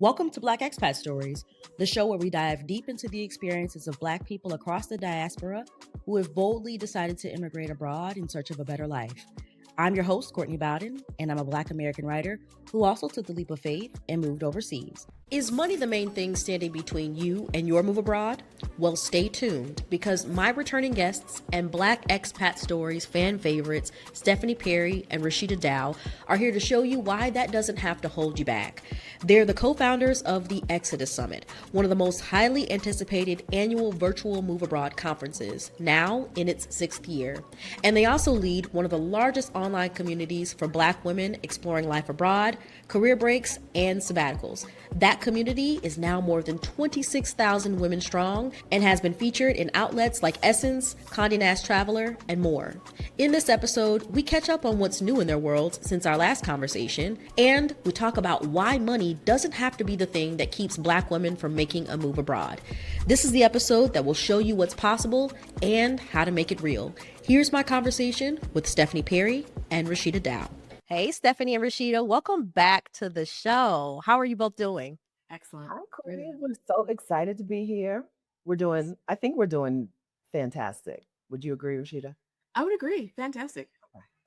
Welcome to Black Expat Stories, the show where we dive deep into the experiences of Black people across the diaspora who have boldly decided to immigrate abroad in search of a better life. I'm your host, Courtney Bowden, and I'm a Black American writer who also took the leap of faith and moved overseas. Is money the main thing standing between you and your move abroad? Well, stay tuned, because my returning guests and Black Expat Stories fan favorites, Stephanie Perry and Roshida Dowe, are here to show you why that doesn't have to hold you back. They're the co-founders of the ExodUS Summit, one of the most highly anticipated annual virtual move abroad conferences, now in its 6th year. And they also lead one of the largest online communities for Black women exploring life abroad, career breaks, and sabbaticals. That community is now more than 26,000 women strong and has been featured in outlets like Essence, Condé Nast Traveler, and more. In this episode, we catch up on what's new in their worlds since our last conversation, and we talk about why money doesn't have to be the thing that keeps Black women from making a move abroad. This is the episode that will show you what's possible and how to make it real. Here's my conversation with Stephanie Perry and Roshida Dowe. Hey, Stephanie and Roshida, welcome back to the show. How are you both doing? Excellent. Hi, Courtney. We're so excited to be here. I think we're doing fantastic. Would you agree, Rashida? I would agree. Fantastic.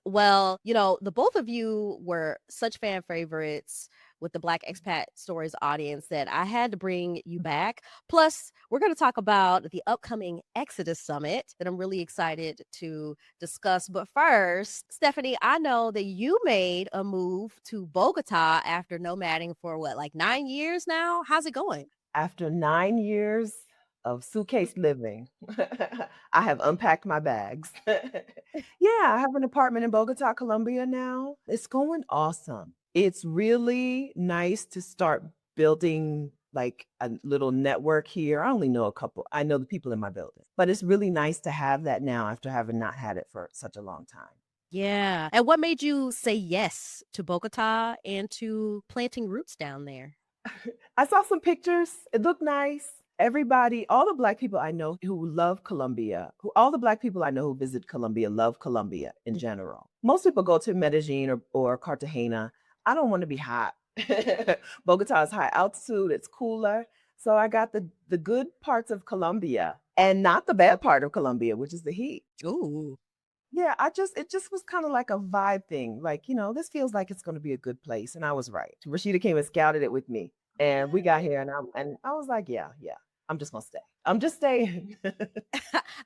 Well, the both of you were such fan favorites with the Black Expat Stories audience that I had to bring you back. Plus, we're going to talk about the upcoming ExodUS Summit that I'm really excited to discuss. But first, Stephanie, I know that you made a move to Bogotá after nomading for 9 years now? How's it going? After 9 years of suitcase living, I have unpacked my bags. Yeah, I have an apartment in Bogota, Colombia now. It's going awesome. It's really nice to start building like a little network here. I only know a couple. I know the people in my building, but it's really nice to have that now after having not had it for such a long time. Yeah. And what made you say yes to Bogotá and to planting roots down there? I saw some pictures. It looked nice. Everybody, all the Black people I know who love Colombia, all the Black people I know who visit Colombia love Colombia in general. Most people go to Medellin or Cartagena. I don't want to be hot. Bogota is high altitude. It's cooler. So I got the good parts of Colombia and not the bad part of Colombia, which is the heat. Ooh. Yeah, it just was kind of like a vibe thing. Like, this feels like it's going to be a good place. And I was right. Rashida came and scouted it with me. And we got here and I was like, yeah, I'm just going to stay. I'm just staying.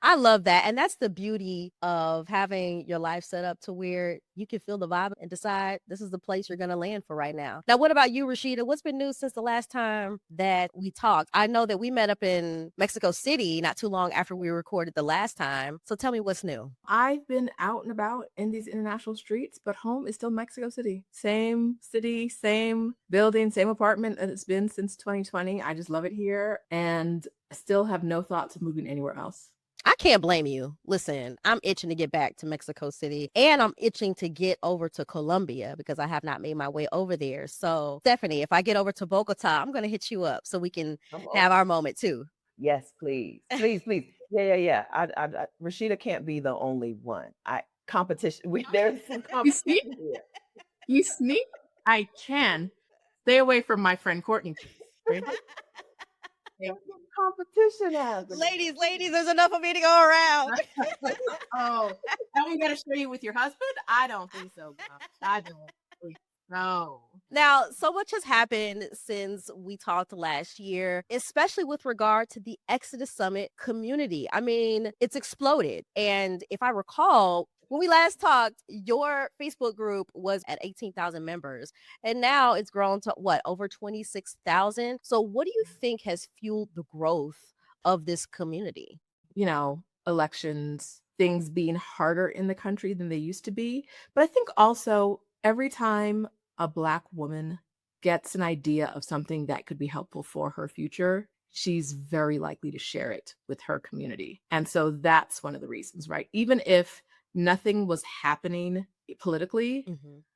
I love that. And that's the beauty of having your life set up to where you can feel the vibe and decide this is the place you're going to land for right now. Now, what about you, Roshida? What's been new since the last time that we talked? I know that we met up in Mexico City not too long after we recorded the last time. So tell me what's new. I've been out and about in these international streets, but home is still Mexico City. Same city, same building, same apartment that it's been since 2020. I just love it here. And I still have no thoughts of moving anywhere else. I can't blame you. Listen, I'm itching to get back to Mexico City, and I'm itching to get over to Colombia because I have not made my way over there. So, Stephanie, if I get over to Bogota, I'm going to hit you up so we can have our moment too. Yes, please. Please, please. Yeah. Rashida can't be the only one. Competition. There's some competition here. You sneak? I can. Stay away from my friend Courtney. Competition happening. Ladies, there's enough of me to go around. Oh, now we got to share you with your husband? I don't think so. I don't think so. Now, so much has happened since we talked last year, especially with regard to the ExodUS Summit community. I mean, it's exploded. And if I recall, when we last talked, your Facebook group was at 18,000 members, and now it's grown to over 26,000. So what do you think has fueled the growth of this community? Elections, things being harder in the country than they used to be. But I think also every time a Black woman gets an idea of something that could be helpful for her future, she's very likely to share it with her community. And so that's one of the reasons, right? Even if nothing was happening politically,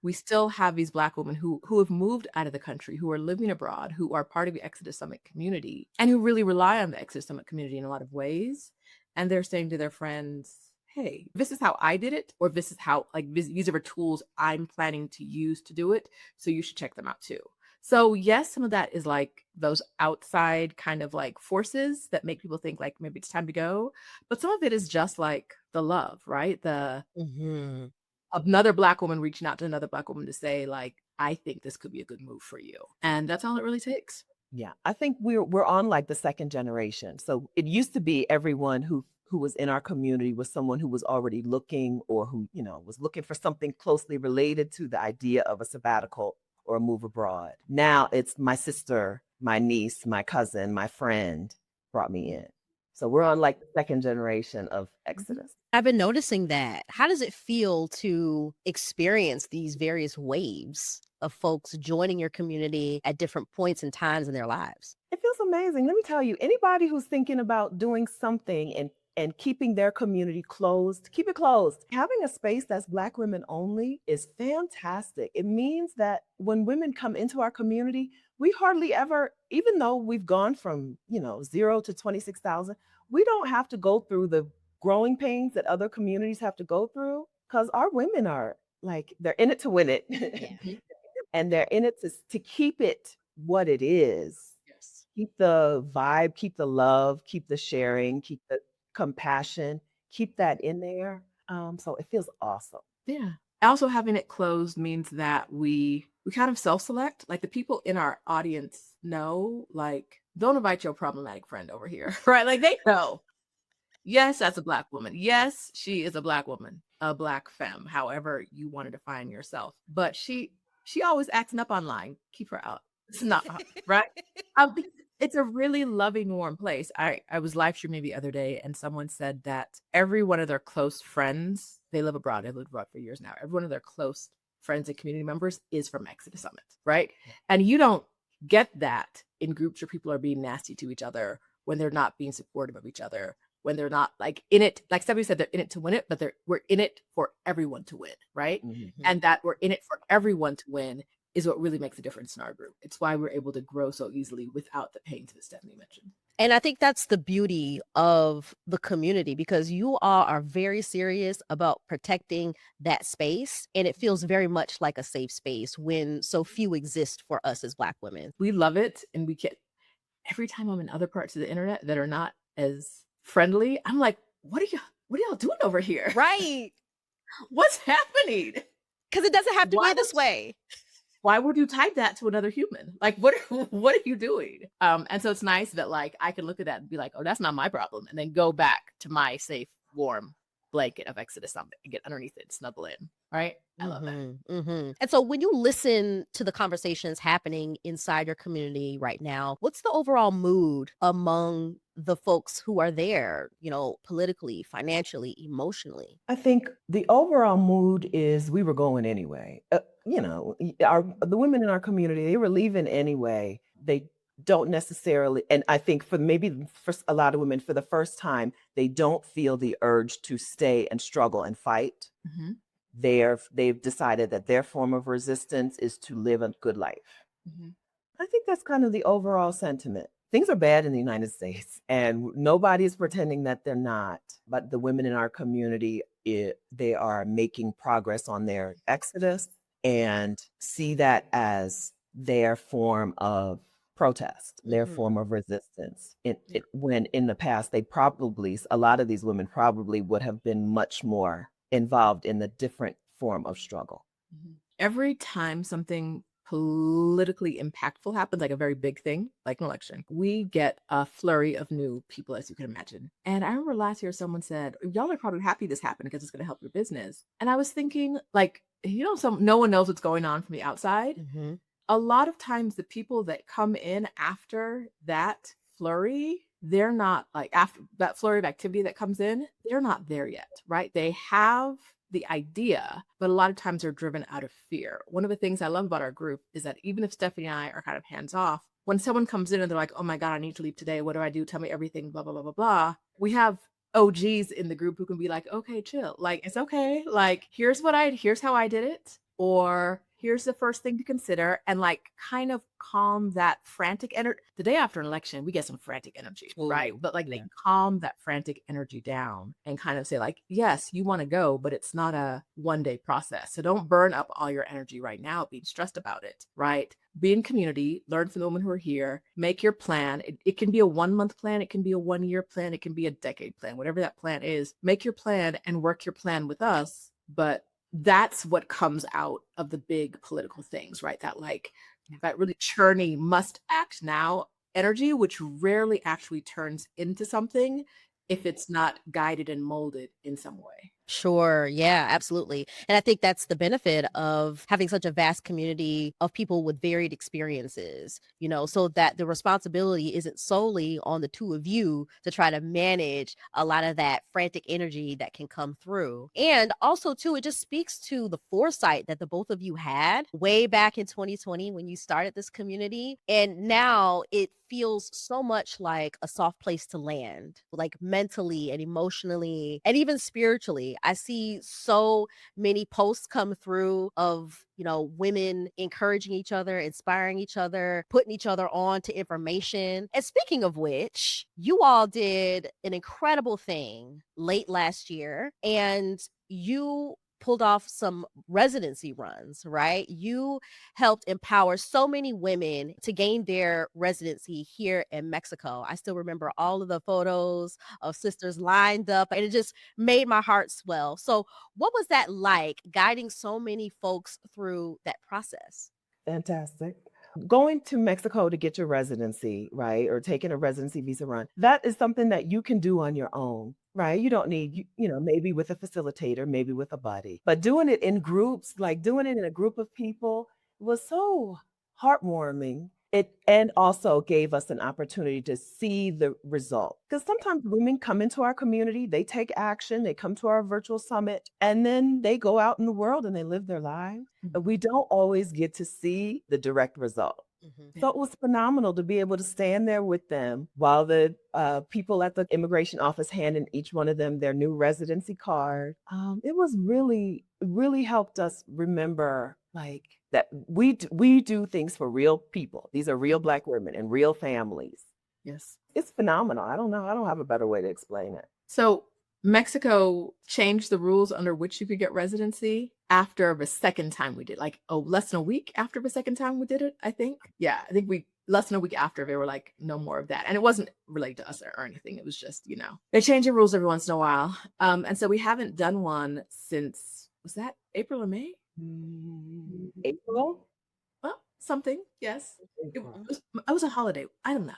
we still have these Black women who have moved out of the country, who are living abroad, who are part of the ExodUS Summit community, and who really rely on the ExodUS Summit community in a lot of ways. And they're saying to their friends, hey, this is how I did it, or this is how, these are the tools I'm planning to use to do it. So you should check them out too. So yes, some of that is like those outside kind of like forces that make people think like maybe it's time to go. But some of it is just like the love, right? The Hmm. another Black woman reaching out to another Black woman to say like, I think this could be a good move for you. And that's all it really takes. Yeah, I think we're on like the second generation. So it used to be everyone who was in our community was someone who was already looking or who, was looking for something closely related to the idea of a sabbatical or a move abroad. Now it's my sister, my niece, my cousin, my friend brought me in. So we're on like the second generation of Exodus. I've been noticing that. How does it feel to experience these various waves of folks joining your community at different points and times in their lives? It feels amazing. Let me tell you, anybody who's thinking about doing something and keeping their community closed, keep it closed. Having a space that's Black women only is fantastic. It means that when women come into our community, we hardly ever, even though we've gone from, 0 to 26,000, we don't have to go through the growing pains that other communities have to go through because our women are like, they're in it to win it. Yeah. And they're in it to keep it what it is. Yes. Keep the vibe, keep the love, keep the sharing, keep the compassion, keep that in there. So it feels awesome. Yeah. Also having it closed means that we kind of self-select. Like the people in our audience know, like, don't invite your problematic friend over here. Right? Like they know. Yes, that's a Black woman. Yes, she is a Black woman, a Black femme, however you want to define yourself. But she always acting up online. Keep her out. It's not right. Because it's a really loving, warm place. I was live streaming the other day, and someone said that every one of their close friends, they live abroad. They've lived abroad for years now. Every one of their close friends and community members is from Exodus Summit, right? And you don't get that in groups where people are being nasty to each other when they're not being supportive of each other, when they're not like in it, like Stephanie said, they're in it to win it, but we're in it for everyone to win, right? Mm-hmm. And that we're in it for everyone to win is what really makes a difference in our group. It's why we're able to grow so easily without the pain that Stephanie mentioned. And I think that's the beauty of the community, because you all are very serious about protecting that space. And it feels very much like a safe space when so few exist for us as Black women. We love it. And we get, every time I'm in other parts of the internet that are not as friendly, I'm like, what are y'all doing over here? Right. What's happening? Because it doesn't have to be this way. Why would you type that to another human? Like, what are you doing? And so it's nice that like I can look at that and be like, oh, that's not my problem, and then go back to my safe, warm blanket of Exodus Summit and get underneath it, snuggle in. Right? I love that. Mm-hmm. And so when you listen to the conversations happening inside your community right now, what's the overall mood among the folks who are there, politically, financially, emotionally? I think the overall mood is we were going anyway. The women in our community, they were leaving anyway. They don't necessarily, and I think for a lot of women, for the first time, they don't feel the urge to stay and struggle and fight. Mm-hmm. They've decided that their form of resistance is to live a good life. Mm-hmm. I think that's kind of the overall sentiment. Things are bad in the United States, and nobody is pretending that they're not. But the women in our community, they are making progress on their exodus and see that as their form of protest, their form of resistance. When in the past, a lot of these women probably would have been much more involved in the different form of struggle. Mm-hmm. Every time something politically impactful happens, like a very big thing, like an election, we get a flurry of new people, as you can imagine. And I remember last year someone said, y'all are probably happy this happened because it's going to help your business. And I was thinking, like, no one knows what's going on from the outside. Mm-hmm. A lot of times the people that come in after that flurry, they're not like, after that flurry of activity that comes in, they're not there yet, right? They have the idea, but a lot of times they're driven out of fear. One of the things I love about our group is that even if Stephanie and I are kind of hands off, when someone comes in and they're like, oh my God, I need to leave today. What do I do? Tell me everything, blah, blah, blah, blah, blah. We have OGs in the group who can be like, okay, chill. Like, it's okay. Like, here's how I did it. Or here's the first thing to consider, and like kind of calm that frantic energy. The day after an election, we get some frantic energy, right? But like they calm that frantic energy down and kind of say like, yes, you want to go, but it's not a one-day process. So don't burn up all your energy right now being stressed about it, right? Be in community, learn from the women who are here, make your plan. It can be a 1-month plan, it can be a 1-year plan, it can be a decade plan, whatever that plan is. Make your plan and work your plan with us. But that's what comes out of the big political things, right? That like that really churny must act now energy, which rarely actually turns into something if it's not guided and molded in some way. Sure. Yeah, absolutely. And I think that's the benefit of having such a vast community of people with varied experiences, so that the responsibility isn't solely on the two of you to try to manage a lot of that frantic energy that can come through. And also, too, it just speaks to the foresight that the both of you had way back in 2020 when you started this community. And now it feels so much like a soft place to land, like mentally and emotionally and even spiritually. I see so many posts come through of, women encouraging each other, inspiring each other, putting each other on to information. And speaking of which, you all did an incredible thing late last year, and you pulled off some residency runs, right? You helped empower so many women to gain their residency here in Mexico. I still remember all of the photos of sisters lined up, and it just made my heart swell. So, what was that like, guiding so many folks through that process? Fantastic. Going to Mexico to get your residency, right, or taking a residency visa run, that is something that you can do on your own, right? You don't need, maybe with a facilitator, maybe with a buddy, but doing it in groups, like doing it in a group of people was so heartwarming. And also gave us an opportunity to see the result. Because sometimes women come into our community, they take action, they come to our virtual summit, and then they go out in the world and they live their lives. But we don't always get to see the direct result. So it was phenomenal to be able to stand there with them while the people at the immigration office handed each one of them their new residency card. It was really helped us remember like that we do things for real people. These are real Black women and real families. Yes. It's phenomenal. I don't know. I don't have a better way to explain it. So Mexico changed the rules under which you could get residency after the second time we did, like less than a week after the second time we did it, I think. Yeah, I think less than a week after they were like, no more of that. And it wasn't related to us or anything. It was just, they change the rules every once in a while. And so we haven't done one since, was that April or May? April? Well, something, yes. It was a holiday. I don't know.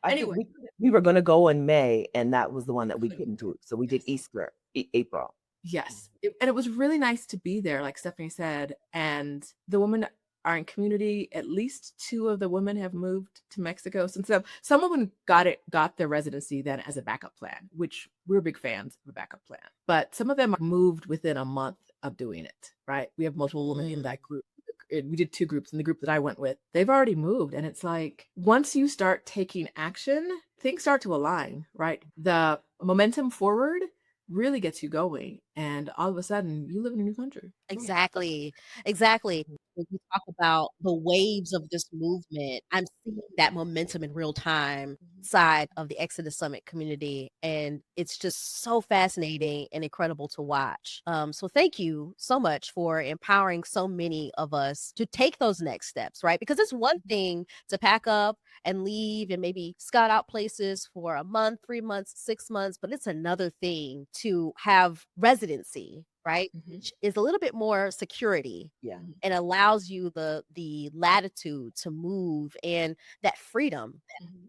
Anyway, we were going to go in May, and that was the one that we couldn't do. So we did Easter, April. Yes. And it was really nice to be there, like Stephanie said. And the women are in community. At least 2 of the women have moved to Mexico since then. Some women got their residency then as a backup plan, which we're big fans of a backup plan. But some of them moved within a month of doing it, right? We have multiple women in that group. We did 2 groups. In the group that I went with, they've already moved. And it's like, once you start taking action, things start to align, right? The momentum forward really gets you going. And all of a sudden, you live in a new country. Exactly. When you talk about the waves of this movement, I'm seeing that momentum in real time side of the Exodus Summit community. And it's just so fascinating and incredible to watch. So thank you so much for empowering so many of us to take those next steps, right? Because it's one thing to pack up and leave and maybe scout out places for a month, 3 months, 6 months, but it's another thing to have residency, right? Which is a little bit more security. Yeah. And allows you the latitude to move and that freedom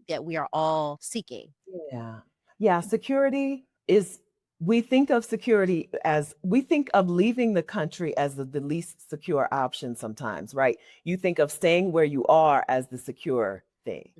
that we are all seeking. Yeah. Security is, we think of leaving the country as the least secure option sometimes, right? You think of staying where you are as the secure thing.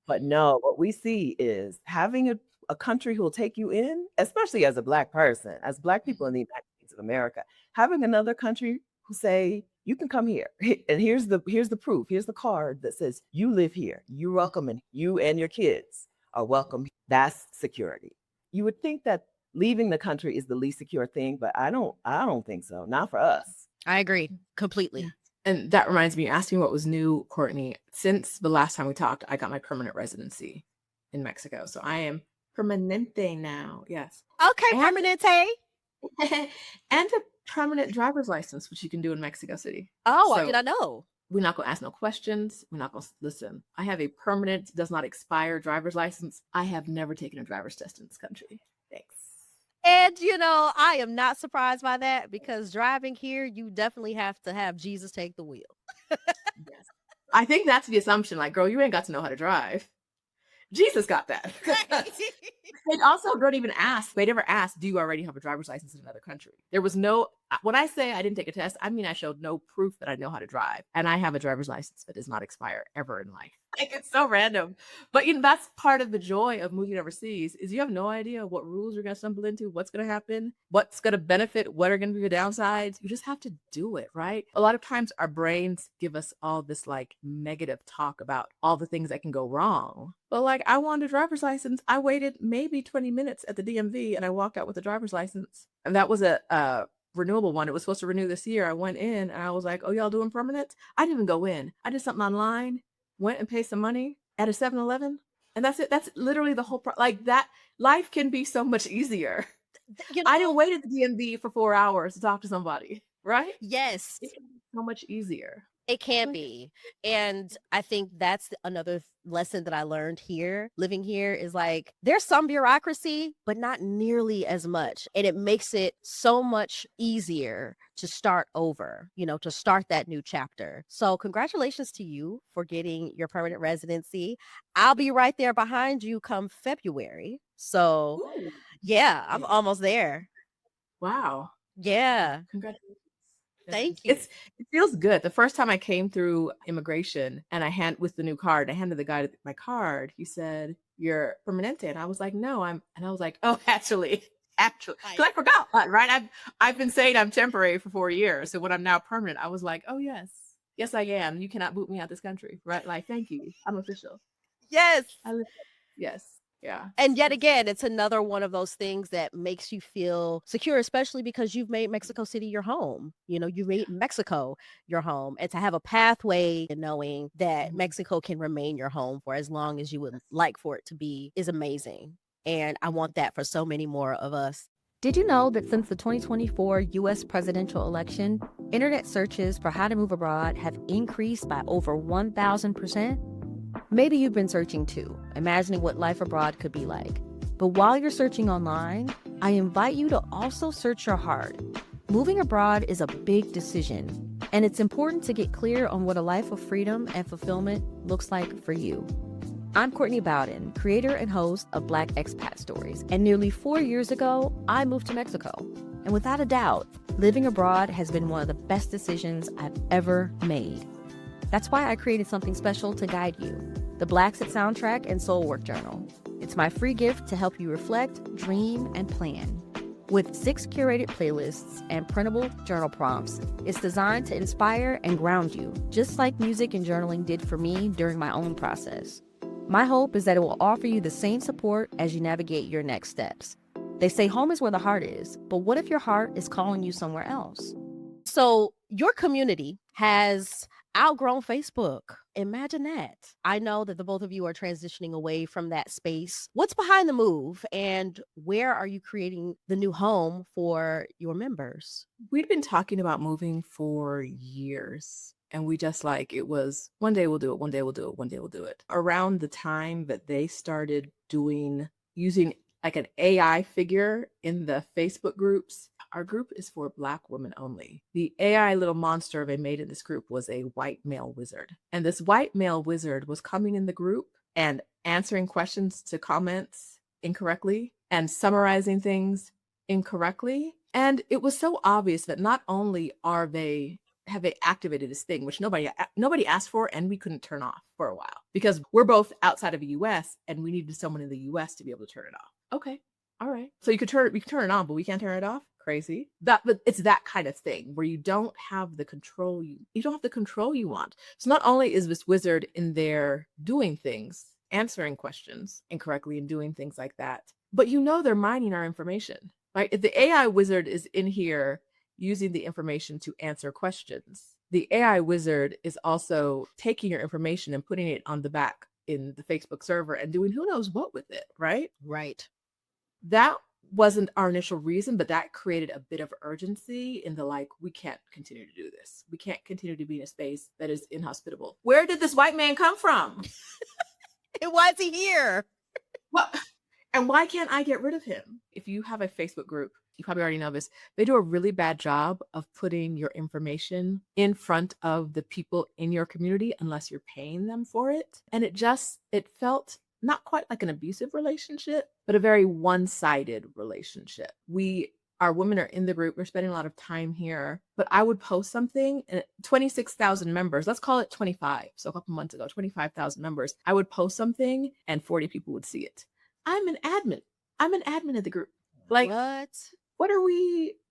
But no, what we see is having a country who will take you in, especially as a Black person, as Black people in the United States of America, having another country who say, you can come here. And here's the proof. Here's the card that says you live here. You're welcome, and you and your kids are welcome. That's security. You would think that leaving the country is the least secure thing, but I don't think so. Not for us. I agree completely. And that reminds me, you asked me what was new, Courtney. Since the last time we talked, I got my permanent residency in Mexico. So I am permanente now. Yes. Okay, And permanente. and a permanent driver's license, which you can do in Mexico City. Oh, I So did not know. we're not going to ask no questions. We're not going to listen. I have a permanent, does not expire driver's license. I have never taken a driver's test in this country. Thanks. And, you know, I am not surprised by that because driving here, you definitely have to have Jesus take the wheel. Yes. I think that's the assumption. Like, girl, you ain't got to know how to drive. Jesus got that. They also don't even ask. They never asked, do you already have a driver's license in another country? There was no, when I say I didn't take a test, I mean I showed no proof that I know how to drive. And I have a driver's license that does not expire ever in life. Like, it's so random. But you know, that's part of the joy of moving overseas is you have no idea what rules you're going to stumble into, what's going to happen, what's going to benefit, what are going to be the downsides. You just have to do it, right? A lot of times our brains give us all this like negative talk about all the things that can go wrong. But like, I wanted a driver's license. I waited maybe 20 minutes at the DMV and I walked out with a driver's license. And that was a renewable one. It was supposed to renew this year. I went in and I was like, oh, y'all doing permanent? I didn't even go in. I did something online, went and paid some money at a 7-Eleven. And that's it. That's literally the whole like that. Life can be so much easier. You know, I didn't wait at the DMV for 4 hours to talk to somebody, right? yes. It can be so much easier. It can be. And I think that's another lesson that I learned here, living here, is like there's some bureaucracy, but not nearly as much. And it makes it so much easier to start over, you know, to start that new chapter. So congratulations to you for getting your permanent residency. I'll be right there behind you come February. So Ooh. yeah, I'm almost there. Wow. Yeah. Congratulations. Thank you. It feels good. The first time I came through immigration and with the new card, I handed the guy my card. He said, "You're permanente," and I was like, "No, I'm." And I was like, "Oh, actually, because I forgot, right? I've been saying I'm temporary for 4 years, so when I'm now permanent, I was like, "Oh yes, I am. You cannot boot me out this country, right? Like, thank you, I'm official." Yes. Yes. Yeah. And yet again, it's another one of those things that makes you feel secure, especially because you've made Mexico City your home. You know, you made Mexico your home. And to have a pathway and knowing that Mexico can remain your home for as long as you would like for it to be is amazing. And I want that for so many more of us. Did you know that since the 2024 U.S. presidential election, internet searches for how to move abroad have increased by over 1,000%? Maybe you've been searching too, imagining what life abroad could be like. But while you're searching online, I invite you to also search your heart. Moving abroad is a big decision, and it's important to get clear on what a life of freedom and fulfillment looks like for you. I'm Courtney Bowden, creator and host of Black Expat Stories, and nearly 4 years ago, I moved to Mexico. And without a doubt, living abroad has been one of the best decisions I've ever made. That's why I created something special to guide you, the Blaxit soundtrack and soul work journal. It's my free gift to help you reflect, dream, and plan. With 6 curated playlists and printable journal prompts, it's designed to inspire and ground you, just like music and journaling did for me during my own process. My hope is that it will offer you the same support as you navigate your next steps. They say home is where the heart is, but what if your heart is calling you somewhere else? So your community has outgrown Facebook. Imagine that. I know that the both of you are transitioning away from that space. What's behind the move, and where are you creating the new home for your members? We'd been talking about moving for years, and we just like, it was one day we'll do it, one day we'll do it, one day we'll do it. Around the time that they started using like an AI figure in the Facebook groups. Our group is for Black women only. The AI little monster they made in this group was a white male wizard. And this white male wizard was coming in the group and answering questions to comments incorrectly and summarizing things incorrectly. And it was so obvious that not only have they activated this thing, which nobody asked for and we couldn't turn off for a while because we're both outside of the US and we needed someone in the US to be able to turn it off. Okay. All right. So we can turn it on, but we can't turn it off. Crazy. But it's that kind of thing where you don't have the control you don't have the control you want. So not only is this wizard in there doing things, answering questions incorrectly and doing things like that, but they're mining our information, right? If the AI wizard is in here using the information to answer questions, the AI wizard is also taking your information and putting it on the back in the Facebook server and doing who knows what with it, right? Right. That wasn't our initial reason, but that created a bit of urgency in the like, we can't continue to do this. We can't continue to be in a space that is inhospitable. Where did this white man come from? And why is he here? Well, and why can't I get rid of him? If you have a Facebook group, you probably already know this, they do a really bad job of putting your information in front of the people in your community unless you're paying them for it. And it felt not quite like an abusive relationship, but a very one-sided relationship. Our women are in the group. We're spending a lot of time here, but I would post something and 26,000 members, let's call it 25. So a couple months ago, 25,000 members, I would post something and 40 people would see it. I'm an admin of the group. Like,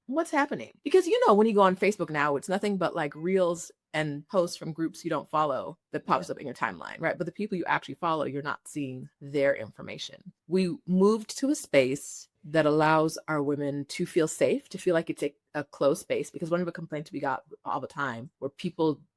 what's happening? Because, when you go on Facebook now, it's nothing but like reels and posts from groups you don't follow that pops up in your timeline, right? But the people you actually follow, you're not seeing their information. We moved to a space that allows our women to feel safe, to feel like it's a closed space, because one of the complaints we got all the time were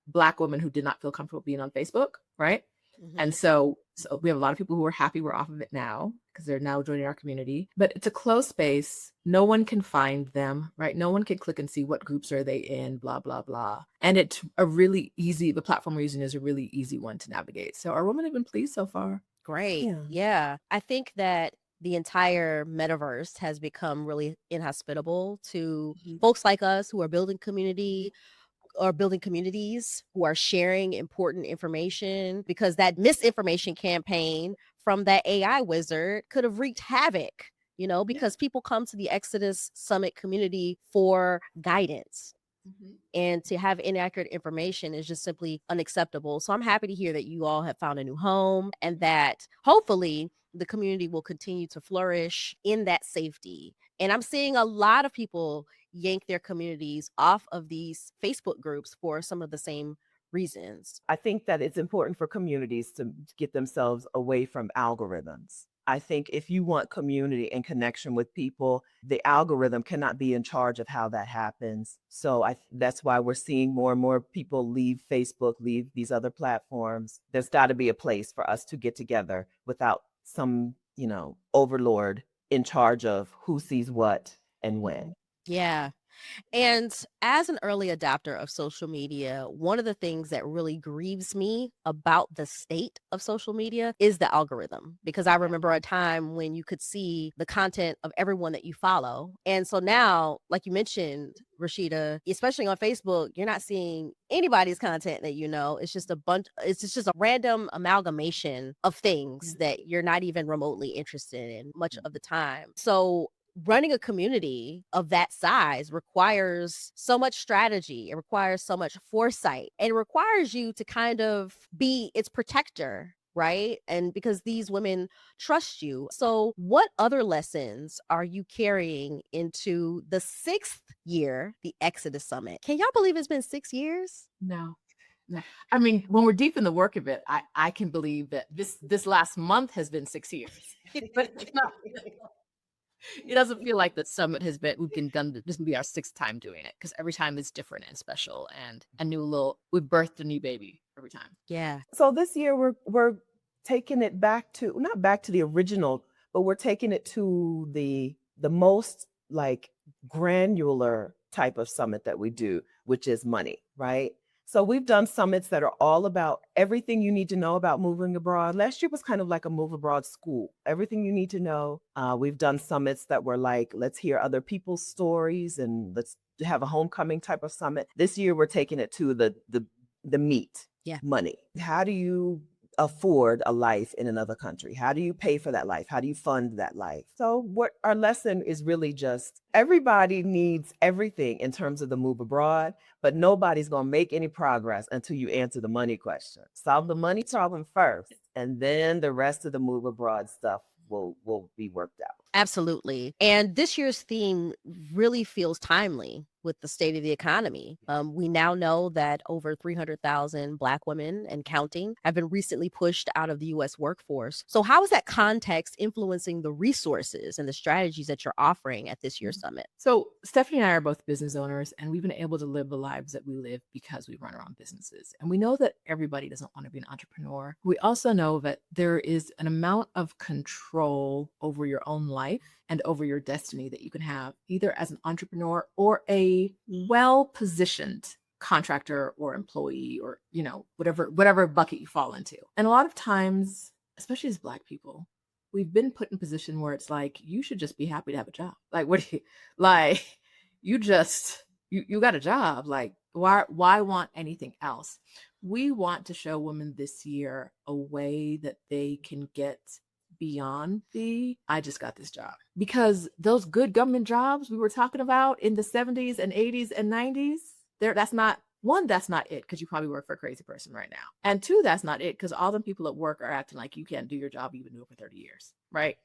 Black women who did not feel comfortable being on Facebook, right? Mm-hmm. And so we have a lot of people who are happy we're off of it now because they're now joining our community. But it's a closed space. No one can find them, right? No one can click and see what groups are they in, blah, blah, blah. And it's the platform we're using is a really easy one to navigate. So our women have been pleased so far. Great. Yeah. I think that the entire metaverse has become really inhospitable to folks like us who are building community or building communities, who are sharing important information, because that misinformation campaign from that AI wizard could have wreaked havoc, because people come to the Exodus Summit community for guidance. Mm-hmm. And to have inaccurate information is just simply unacceptable. So I'm happy to hear that you all have found a new home and that hopefully the community will continue to flourish in that safety. And I'm seeing a lot of people yank their communities off of these Facebook groups for some of the same reasons. I think that it's important for communities to get themselves away from algorithms. I think if you want community and connection with people, the algorithm cannot be in charge of how that happens. So that's why we're seeing more and more people leave Facebook, leave these other platforms. There's got to be a place for us to get together without some, overlord in charge of who sees what and when. Yeah. And as an early adopter of social media, one of the things that really grieves me about the state of social media is the algorithm, because I remember a time when you could see the content of everyone that you follow. And so now, like you mentioned, Roshida, especially on Facebook, you're not seeing anybody's content that it's just a random amalgamation of things that you're not even remotely interested in much of the time. So running a community of that size requires so much strategy. It requires so much foresight. And it requires you to kind of be its protector, right? And because these women trust you. So what other lessons are you carrying into the 6th year, the Exodus Summit? Can y'all believe it's been 6 years? No. I mean, when we're deep in the work of it, I can believe that this last month has been 6 years. But it doesn't feel like the summit this will be our 6th time doing it, because every time is different and special and we birthed a new baby every time. Yeah. So this year we're taking it not back to the original, but we're taking it to the most like granular type of summit that we do, which is money, right? So we've done summits that are all about everything you need to know about moving abroad. Last year was kind of like a move abroad school, everything you need to know. We've done summits that were like, let's hear other people's stories and let's have a homecoming type of summit. This year, we're taking it to the meat, money. How do you afford a life in another country? How do you pay for that life? How do you fund that life? So what our lesson is really just everybody needs everything in terms of the move abroad, but nobody's going to make any progress until you answer the money question. Solve the money problem first, and then the rest of the move abroad stuff will be worked out. Absolutely. And this year's theme really feels timely with the state of the economy. We now know that over 300,000 Black women and counting have been recently pushed out of the U.S. workforce. So how is that context influencing the resources and the strategies that you're offering at this year's summit? So Stephanie and I are both business owners, and we've been able to live a life lives that we live because we run our own businesses. And we know that everybody doesn't want to be an entrepreneur. We also know that there is an amount of control over your own life and over your destiny that you can have either as an entrepreneur or a well-positioned contractor or employee, or, you know, whatever bucket you fall into. And a lot of times, especially as Black people, we've been put in a position where it's like, you should just be happy to have a job. Like, what do you, like, you got a job. Like, why want anything else? We want to show women this year a way that they can get beyond the I just got this job, because those good government jobs we were talking about in the 70s and 80s and 90s, that's not it, because you probably work for a crazy person right now. And two, that's not it, because all the people at work are acting like you can't do your job, you've been doing it for 30 years, right?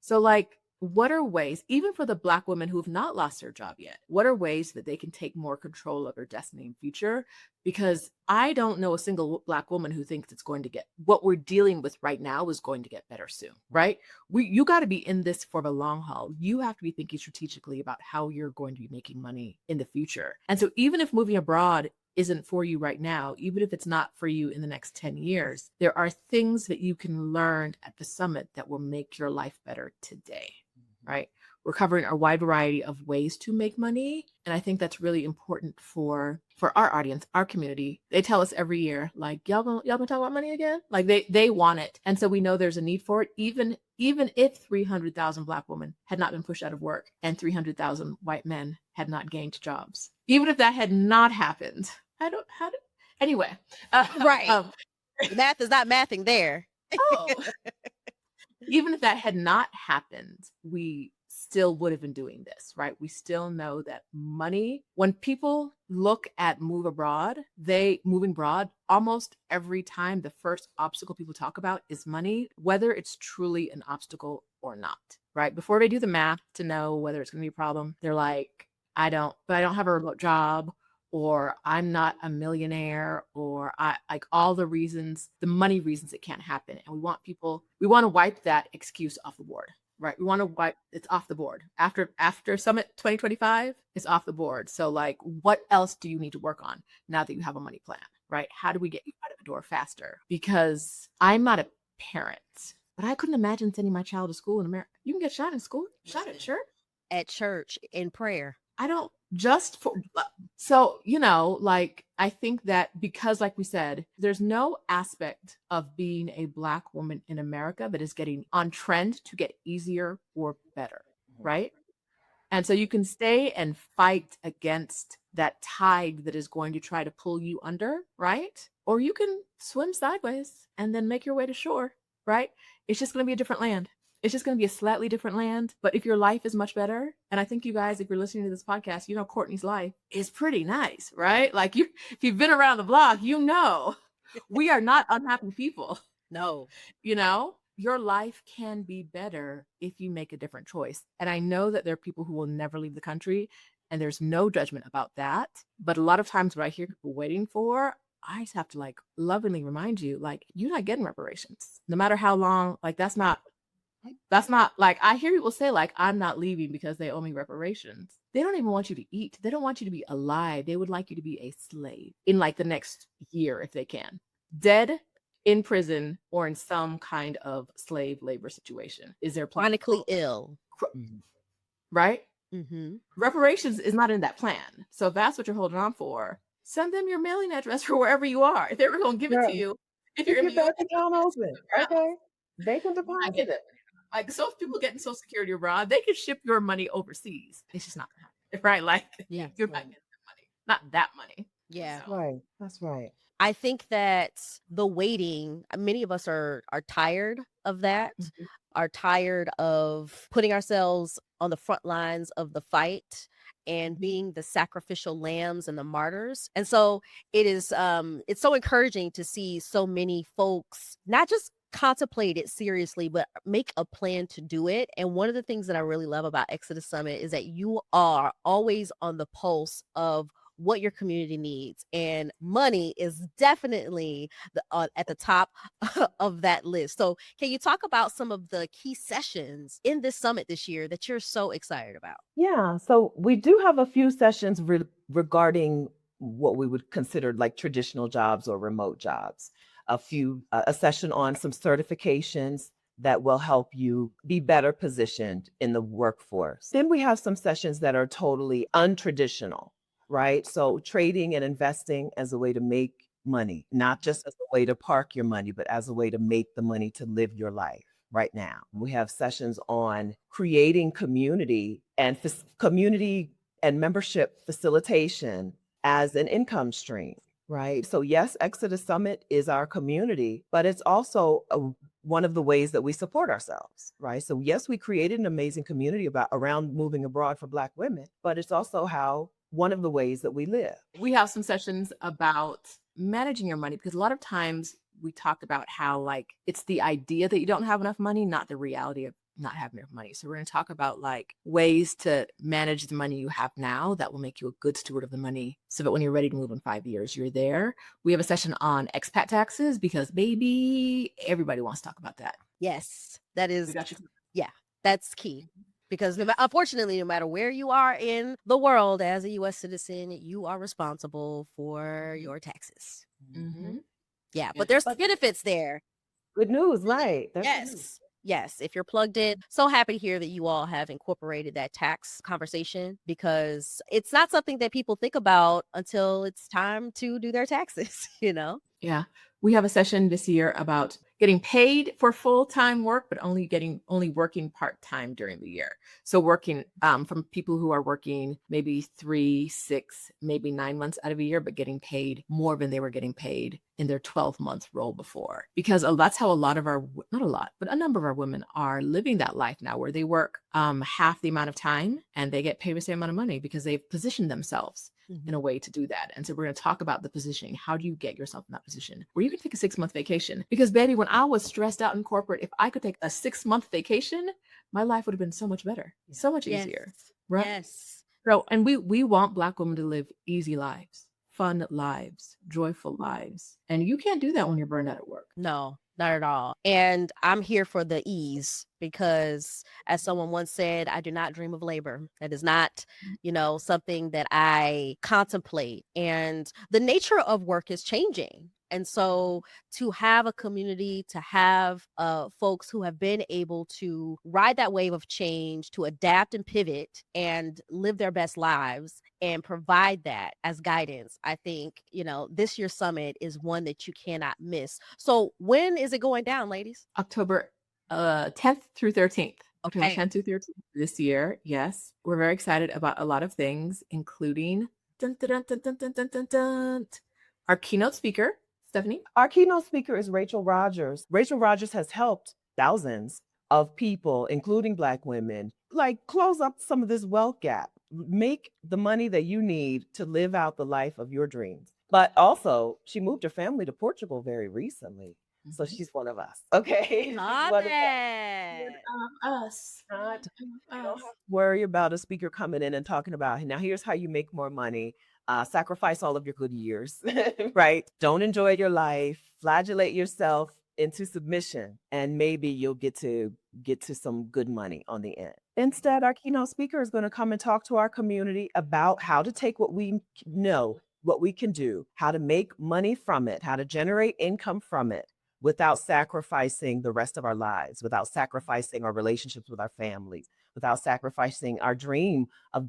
So like, what are ways, even for the Black women who have not lost their job yet, what are ways that they can take more control of their destiny and future? Because I don't know a single Black woman who thinks it's going to get, what we're dealing with right now is going to get better soon, right? You got to be in this for the long haul. You have to be thinking strategically about how you're going to be making money in the future. And so even if moving abroad isn't for you right now, even if it's not for you in the next 10 years, there are things that you can learn at the summit that will make your life better today, right? We're covering a wide variety of ways to make money. And I think that's really important for our audience, our community. They tell us every year, like, y'all been talking about money again? Like they want it. And so we know there's a need for it, even if 300,000 Black women had not been pushed out of work and 300,000 white men had not gained jobs. Even if that had not happened, anyway. Right. Math is not mathing there. Even if that had not happened, we still would have been doing this, right? We still know that money, when people look at moving abroad, almost every time the first obstacle people talk about is money, whether it's truly an obstacle or not, right? Before they do the math to know whether it's going to be a problem, they're like, I don't have a remote job, or I'm not a millionaire, or I like all the reasons, the money reasons it can't happen. And we want to wipe that excuse off the board, right? We want to wipe, it's off the board. After Summit 2025, it's off the board. So like, what else do you need to work on now that you have a money plan, right? How do we get you out of the door faster? Because I'm not a parent, but I couldn't imagine sending my child to school in America. You can get shot in school, shot at church. At church, in prayer. So, you know, like, I think that because, like we said, there's no aspect of being a Black woman in America that is getting on trend to get easier or better, right? And so you can stay and fight against that tide that is going to try to pull you under, right? Or you can swim sideways and then make your way to shore, right? It's just going to be a different land. It's just going to be a slightly different land. But if your life is much better, and I think you guys, if you're listening to this podcast, you know Courtney's life is pretty nice, right? Like, if you've been around the block, you know we are not unhappy people. No. You know, your life can be better if you make a different choice. And I know that there are people who will never leave the country, and there's no judgment about that. But a lot of times what I hear people waiting for, I just have to like lovingly remind you, like, you're not getting reparations, no matter how long. Like, that's not like, I hear people say, like, I'm not leaving because they owe me reparations. They don't even want you to eat. They don't want you to be alive. They would like you to be a slave in like the next year, if they can. Dead, in prison, or in some kind of slave labor situation. Is their plan? Chronically ill. Right? Mm-hmm. Reparations is not in that plan. So if that's what you're holding on for, send them your mailing address for wherever you are. If they're going to give it to you, if you're in the bank account open, okay, they can deposit it. Like, so if people getting Social Security abroad, they can ship your money overseas. It's just not gonna happen, right? Like, yeah, you're not getting that money, not that money. Yeah, so. That's right. I think that the waiting, many of us are tired of that, are tired of putting ourselves on the front lines of the fight and being the sacrificial lambs and the martyrs. And so it is, it's so encouraging to see so many folks not just contemplate it seriously, but make a plan to do it. And one of the things that I really love about Exodus Summit is that you are always on the pulse of what your community needs, and money is definitely at the top of that list. So can you talk about some of the key sessions in this summit this year that you're so excited about? Yeah, so we do have a few sessions regarding what we would consider like traditional jobs or remote jobs. A session on some certifications that will help you be better positioned in the workforce. Then we have some sessions that are totally untraditional, right? So trading and investing as a way to make money, not just as a way to park your money, but as a way to make the money to live your life right now. We have sessions on creating community and membership facilitation as an income stream, right? So yes, Exodus Summit is our community, but it's also one of the ways that we support ourselves, right? So yes, we created an amazing community around moving abroad for Black women, but it's also one of the ways that we live. We have some sessions about managing your money, because a lot of times we talk about how like it's the idea that you don't have enough money, not the reality of not having enough money. So we're going to talk about like ways to manage the money you have now that will make you a good steward of the money, so that when you're ready to move in 5 years, you're there. We have a session on expat taxes, because baby, everybody wants to talk about that. Yes, that is, We got you. yeah, that's key. Because unfortunately, no matter where you are in the world as a U.S. citizen, you are responsible for your taxes. Mm-hmm. Yeah, but there's benefits there. Good news, right? Yes. Yes, if you're plugged in. So happy to hear that you all have incorporated that tax conversation, because it's not something that people think about until it's time to do their taxes, you know? Yeah. We have a session this year about getting paid for full-time work, but only working part-time during the year. So working from people who are working maybe 3, 6, maybe 9 months out of a year, but getting paid more than they were getting paid in their 12-month role before. Because that's how not a lot, but a number of our women are living that life now, where they work half the amount of time and they get paid the same amount of money because they've positioned themselves in a way to do that. And so we're going to talk about the positioning. How do you get yourself in that position where you can take a 6-month vacation? Because baby, when I was stressed out in corporate, if I could take a 6-month vacation, my life would have been so much better, so much easier. Right? Yes. So, and we want Black women to live easy lives, fun lives, joyful lives. And you can't do that when you're burned out at work. No, not at all. And I'm here for the ease, because as someone once said, I do not dream of labor. That is not, something that I contemplate. And the nature of work is changing. And so to have a community, to have folks who have been able to ride that wave of change, to adapt and pivot and live their best lives and provide that as guidance, I think, this year's summit is one that you cannot miss. So when is it going down, ladies? October 10th through 13th. October Okay. 10th through 13th this year. Yes. We're very excited about a lot of things, including our keynote speaker, Stephanie. Our keynote speaker is Rachel Rodgers. Rachel Rodgers has helped thousands of people, including Black women, like close up some of this wealth gap, make the money that you need to live out the life of your dreams. But also, she moved her family to Portugal very recently. So she's one of us. Okay. Love it. Us. You don't have to worry about a speaker coming in and talking about, now here's how you make more money. Sacrifice all of your good years, right? Don't enjoy your life, flagellate yourself into submission, and maybe you'll get to some good money on the end. Instead, our keynote speaker is going to come and talk to our community about how to take what we know, what we can do, how to make money from it, how to generate income from it without sacrificing the rest of our lives, without sacrificing our relationships with our families, without sacrificing our dream of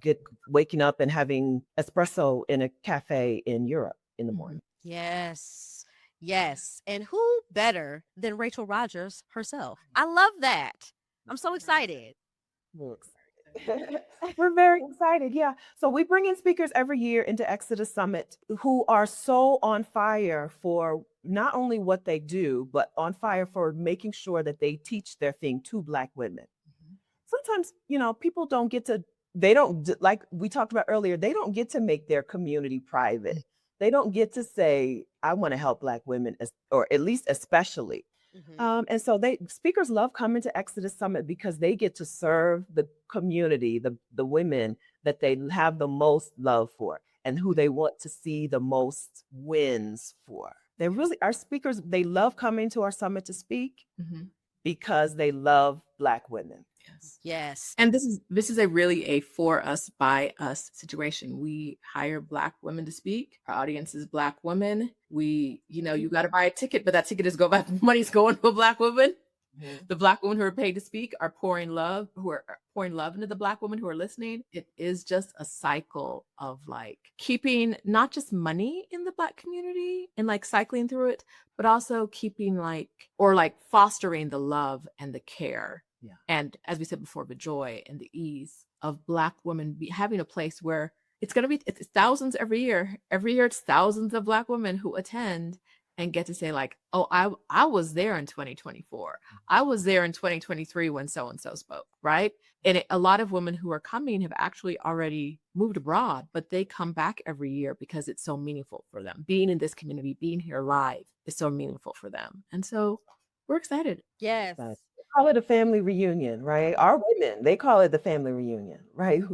waking up and having espresso in a cafe in Europe in the morning. Yes. Yes. And who better than Rachel Rodgers herself? I love that. I'm so excited. We're very excited. Yeah. So we bring in speakers every year into Exodus Summit who are so on fire for not only what they do, but on fire for making sure that they teach their thing to Black women. Sometimes, people like we talked about earlier, they don't get to make their community private. They don't get to say, I want to help Black women, or at least especially. And so speakers love coming to Exodus Summit because they get to serve the community, the women that they have the most love for and who they want to see the most wins for. Our speakers, they love coming to our summit to speak. because they love Black women. Yes. And this is a really a for us by us situation. We hire Black women to speak. Our audience is Black women. You got to buy a ticket, but that ticket is money's going to a Black woman. The Black women who are paid to speak are pouring love into the Black women who are listening. It is just a cycle of like keeping not just money in the Black community and like cycling through it, but also keeping fostering the love and the care. Yeah. And as we said before, the joy and the ease of Black women having a place where it's thousands every year. Every year it's thousands of Black women who attend and get to say like, oh, I was there in 2024. I was there in 2023 when so-and-so spoke, right? And a lot of women who are coming have actually already moved abroad, but they come back every year because it's so meaningful for them. Being in this community, being here live is so meaningful for them. And so we're excited. Yes. They call it a family reunion, right? Our women, they call it the family reunion, right?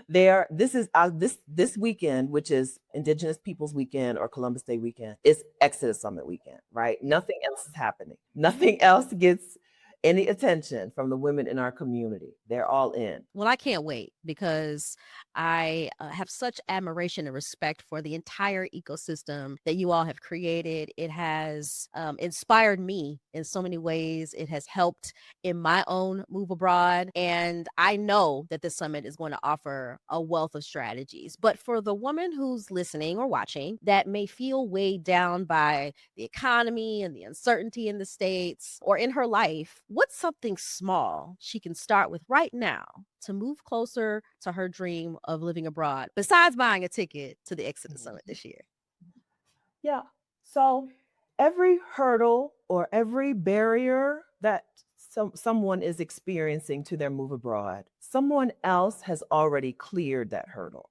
This weekend, which is Indigenous Peoples Weekend or Columbus Day weekend, is Exodus Summit weekend, right? Nothing else is happening. Nothing else gets any attention from the women in our community. They're all in. Well, I can't wait because I have such admiration and respect for the entire ecosystem that you all have created. It has inspired me in so many ways. It has helped in my own move abroad. And I know that this summit is going to offer a wealth of strategies. But for the woman who's listening or watching that may feel weighed down by the economy and the uncertainty in the States or in her life, what's something small she can start with right now to move closer to her dream of living abroad, besides buying a ticket to the Exodus Summit this year? Yeah. So every hurdle or every barrier that someone is experiencing to their move abroad, someone else has already cleared that hurdle.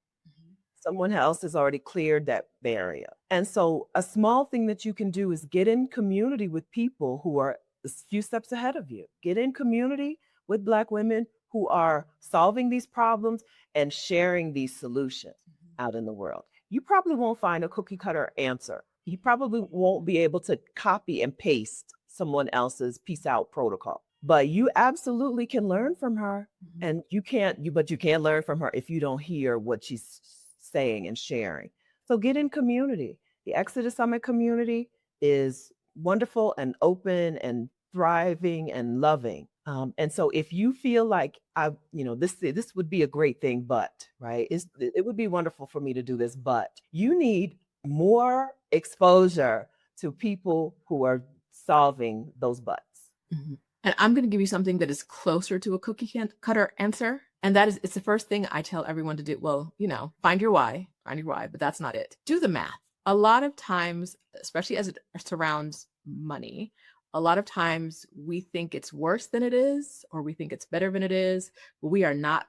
Someone else has already cleared that barrier. And so a small thing that you can do is get in community with people who are a few steps ahead of you. Get in community with Black women who are solving these problems and sharing these solutions out in the world. You probably won't find a cookie cutter answer. You probably won't be able to copy and paste someone else's peace out protocol, but you absolutely can learn from her. And you can't learn from her if you don't hear what she's saying and sharing. So get in community. The Exodus Summit community is wonderful and open and thriving and loving. And so if you feel like this would be a great thing, but right, it would be wonderful for me to do this, but you need more exposure to people who are solving those buts. And I'm going to give you something that is closer to a cookie cutter answer. And that is, it's the first thing I tell everyone to do. Well, find your why, but that's not it. Do the math. A lot of times, especially as it surrounds money, a lot of times we think it's worse than it is, or we think it's better than it is, but we are not.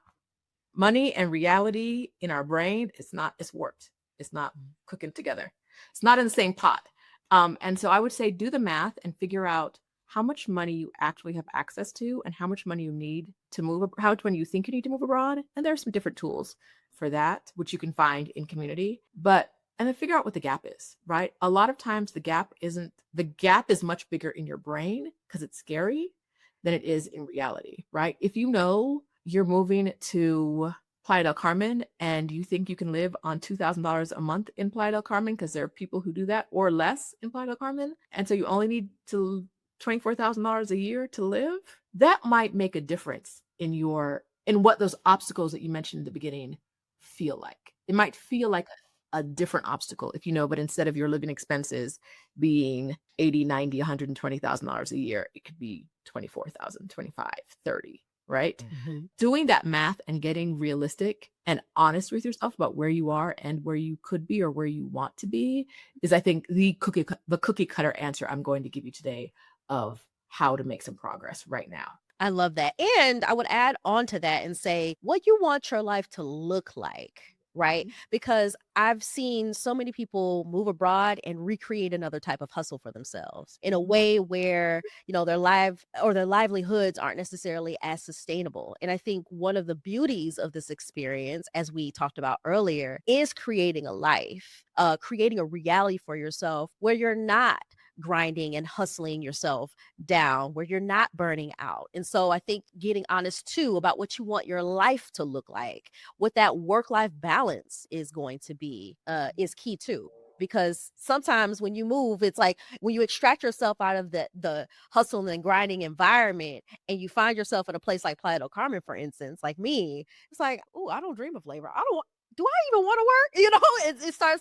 Money and reality in our brain, it's warped. It's not cooking together. It's not in the same pot. And so I would say do the math and figure out how much money you actually have access to and how much money you need to move, how much money you think you need to move abroad. And there are some different tools for that, which you can find in community. And then figure out what the gap is, right? A lot of times the gap is much bigger in your brain because it's scary than it is in reality, right? If you know you're moving to Playa del Carmen and you think you can live on $2,000 a month in Playa del Carmen, because there are people who do that, or less in Playa del Carmen, and so you only need to $24,000 a year to live, that might make a difference in what those obstacles that you mentioned in the beginning feel like. It might feel like a different obstacle if you know, but instead of your living expenses being $80, $90, $120,000 a year, it could be $24,000, $25,000, $30,000, right? Doing that math and getting realistic and honest with yourself about where you are and where you could be or where you want to be is, I think, the cookie cutter answer I'm going to give you today of how to make some progress right now. I love that. And I would add on to that and say what you want your life to look like, right? Because I've seen so many people move abroad and recreate another type of hustle for themselves in a way where, their livelihoods aren't necessarily as sustainable. And I think one of the beauties of this experience, as we talked about earlier, is creating a life, creating a reality for yourself where you're not grinding and hustling yourself down, where you're not burning out. And so I think getting honest too about what you want your life to look like, what that work-life balance is going to be, is key too. Because sometimes when you move, it's like when you extract yourself out of the hustle and grinding environment and you find yourself in a place like Playa del Carmen, for instance, like me, it's like, oh, I don't dream of labor. Do I even want to work?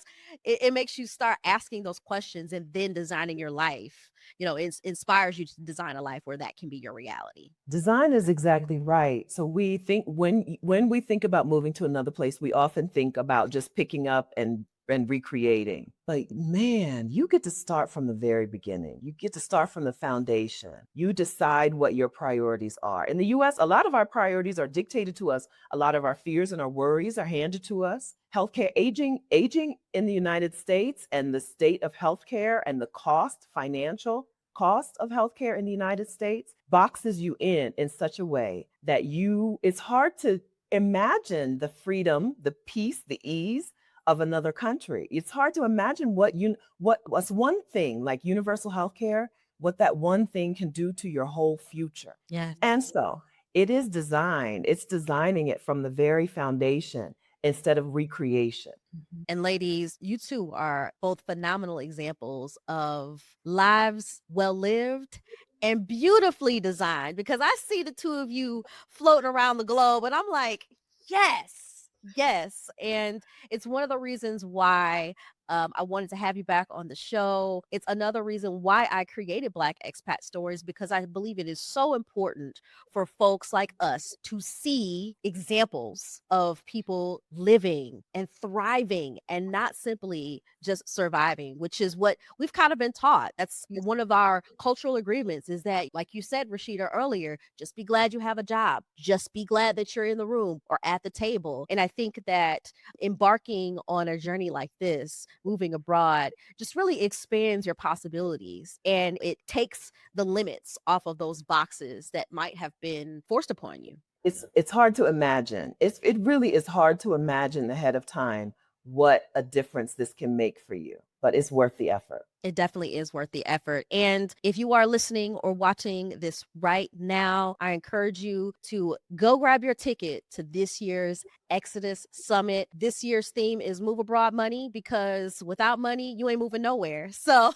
It makes you start asking those questions and then designing your life. It inspires you to design a life where that can be your reality. Design is exactly right. So we think when we think about moving to another place, we often think about just picking up and recreating. But man, you get to start from the very beginning. You get to start from the foundation. You decide what your priorities are. In the US, a lot of our priorities are dictated to us. A lot of our fears and our worries are handed to us. Healthcare, aging in the United States, and the state of healthcare and the financial cost of healthcare in the United States boxes you in such a way that it's hard to imagine the freedom, the peace, the ease of another country. It's hard to imagine what's one thing like universal healthcare, what that one thing can do to your whole future. Yeah. And so it's designing it from the very foundation instead of recreation. And ladies, you two are both phenomenal examples of lives well lived and beautifully designed, because I see the two of you floating around the globe and I'm like, yes. And it's one of the reasons why I wanted to have you back on the show. It's another reason why I created Black Expat Stories, because I believe it is so important for folks like us to see examples of people living and thriving and not simply just surviving, which is what we've kind of been taught. That's one of our cultural agreements, is that, like you said, Roshida, earlier, just be glad you have a job. Just be glad that you're in the room or at the table. And I think that embarking on a journey like this, moving abroad, just really expands your possibilities, and it takes the limits off of those boxes that might have been forced upon you. It's hard to imagine. It really is hard to imagine ahead of time what a difference this can make for you, but it's worth the effort. It definitely is worth the effort. And if you are listening or watching this right now, I encourage you to go grab your ticket to this year's Exodus Summit. This year's theme is Move Abroad Money, because without money, you ain't moving nowhere. So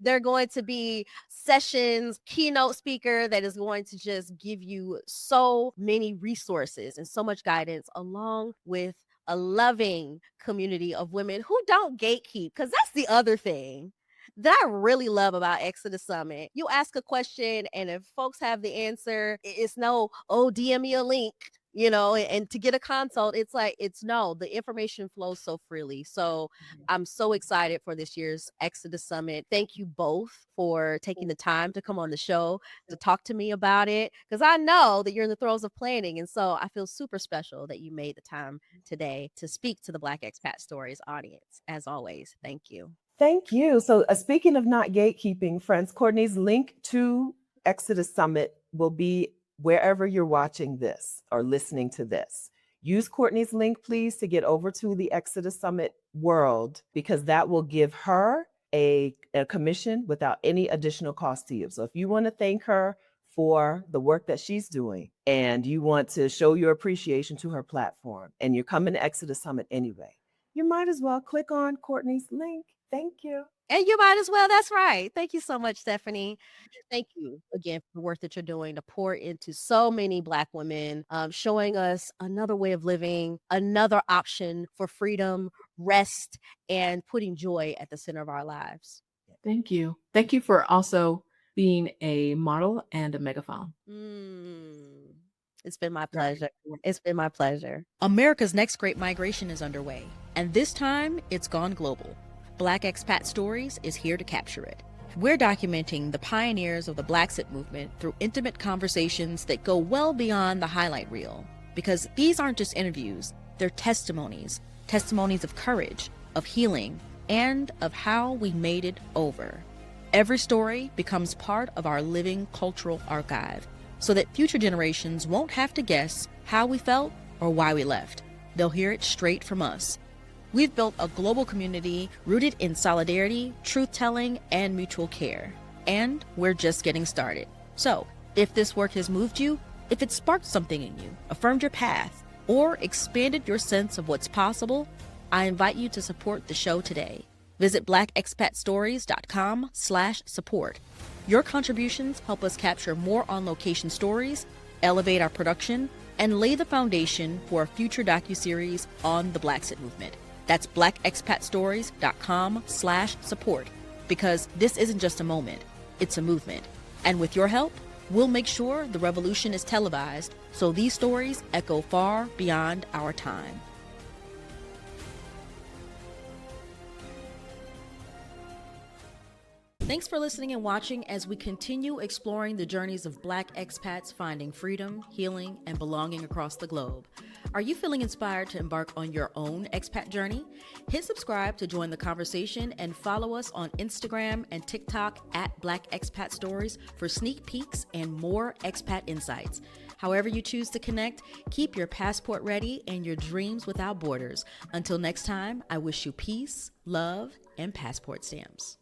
there are going to be sessions, keynote speaker that is going to just give you so many resources and so much guidance, along with a loving community of women who don't gatekeep, because that's the other thing that I really love about Exodus Summit. You ask a question, and if folks have the answer, it's no, oh, DM me a link, and to get a consult, the information flows so freely. So I'm so excited for this year's Exodus Summit. Thank you both for taking the time to come on the show to talk to me about it, because I know that you're in the throes of planning. And so I feel super special that you made the time today to speak to the Black Expat Stories audience. As always, thank you. Thank you. So speaking of not gatekeeping, friends, Courtney's link to Exodus Summit will be wherever you're watching this or listening to this. Use Courtney's link, please, to get over to the Exodus Summit world, because that will give her a commission without any additional cost to you. So if you want to thank her for the work that she's doing and you want to show your appreciation to her platform and you're coming to Exodus Summit anyway, you might as well click on Courtney's link. Thank you. And you might as well. That's right. Thank you so much, Stephanie. Thank you again for the work that you're doing to pour into so many Black women, showing us another way of living, another option for freedom, rest, and putting joy at the center of our lives. Thank you. Thank you for also being a model and a megaphone. It's been my pleasure. It's been my pleasure. America's next great migration is underway, and this time it's gone global. Black Expat Stories is here to capture it. We're documenting the pioneers of the Blaxit movement through intimate conversations that go well beyond the highlight reel. Because these aren't just interviews, they're testimonies of courage, of healing, and of how we made it over. Every story becomes part of our living cultural archive, so that future generations won't have to guess how we felt or why we left. They'll hear it straight from us. We've built a global community rooted in solidarity, truth-telling, and mutual care. And we're just getting started. So, if this work has moved you, if it sparked something in you, affirmed your path, or expanded your sense of what's possible, I invite you to support the show today. Visit blackexpatstories.com/support. Your contributions help us capture more on-location stories, elevate our production, and lay the foundation for a future docuseries on the Blaxit movement. That's blackexpatstories.com/support, because this isn't just a moment, it's a movement. And with your help, we'll make sure the revolution is televised so these stories echo far beyond our time. Thanks for listening and watching as we continue exploring the journeys of Black expats finding freedom, healing, and belonging across the globe. Are you feeling inspired to embark on your own expat journey? Hit subscribe to join the conversation and follow us on Instagram and TikTok at Black Expat Stories for sneak peeks and more expat insights. However you choose to connect, keep your passport ready and your dreams without borders. Until next time, I wish you peace, love, and passport stamps.